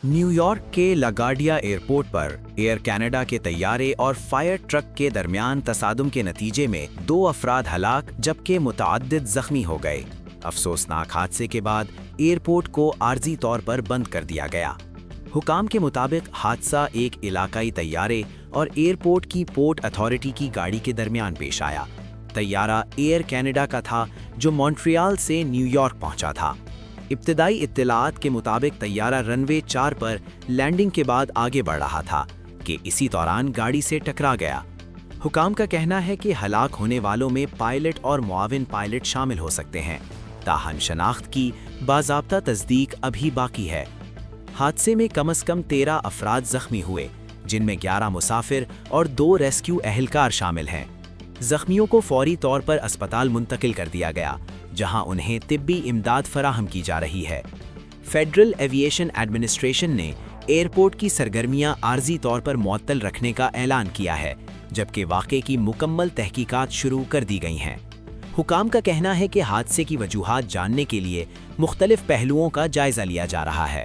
New York के LaGuardia airport पर air Canada के तैयारे और फायर ट्रक के दरमियान तसादुम के नतीजे में 2 अफराद हलाक जबकि मुतअद्दिद जख्मी हो गए। अफसोसनाक हादसे के बाद एयरपोर्ट को आर्जी तौर पर बंद कर दिया गया। हुकाम के मुताबिक हादसा एक इलाकाई तैयारे और एयरपोर्ट की पोर्ट अथॉरिटी की गाड़ी के दरमियान पेश आया। तैयारा एयर कनाडा का था जो मॉन्ट्रियल से न्यूयॉर्क पहुंचा था। इब्तिदाई इत्तलात के मुताबिक तैयारा रनवे 4 पर लैंडिंग के बाद आगे बढ़ रहा था कि इसी दौरान गाड़ी से टकरा गया। हुकाम का कहना है कि हलाक होने वालों में पायलट और मुआविन पायलट शामिल हो सकते हैं। ताहम शनाख्त की बाज़ाब्ता तस्दीक अभी बाकी है। हादसे में कम से कम 13 अफराद जख्मी हुए, जिनमें 11 मुसाफिर और 2 रेस्क्यू अहलकार शामिल हैं। जख्मियों को फौरी तौर पर अस्पताल मुंतकिल कर दिया गया, जहां उन्हें तिब्बी इमदाद फराहम की जा रही है। फेडरल एविएशन एडमिनिस्ट्रेशन ने एयरपोर्ट की सरगर्मियां आर्जी तौर पर मुअत्तल रखने का ऐलान किया है, जबकि वाक़े की मुकम्मल तहकीकात शुरू कर दी गई हैं। हुकाम का कहना है कि हादसे की वजूहात जानने के लिए मुख्तलिफ पहलुओं का जायज़ा लिया जा रहा है।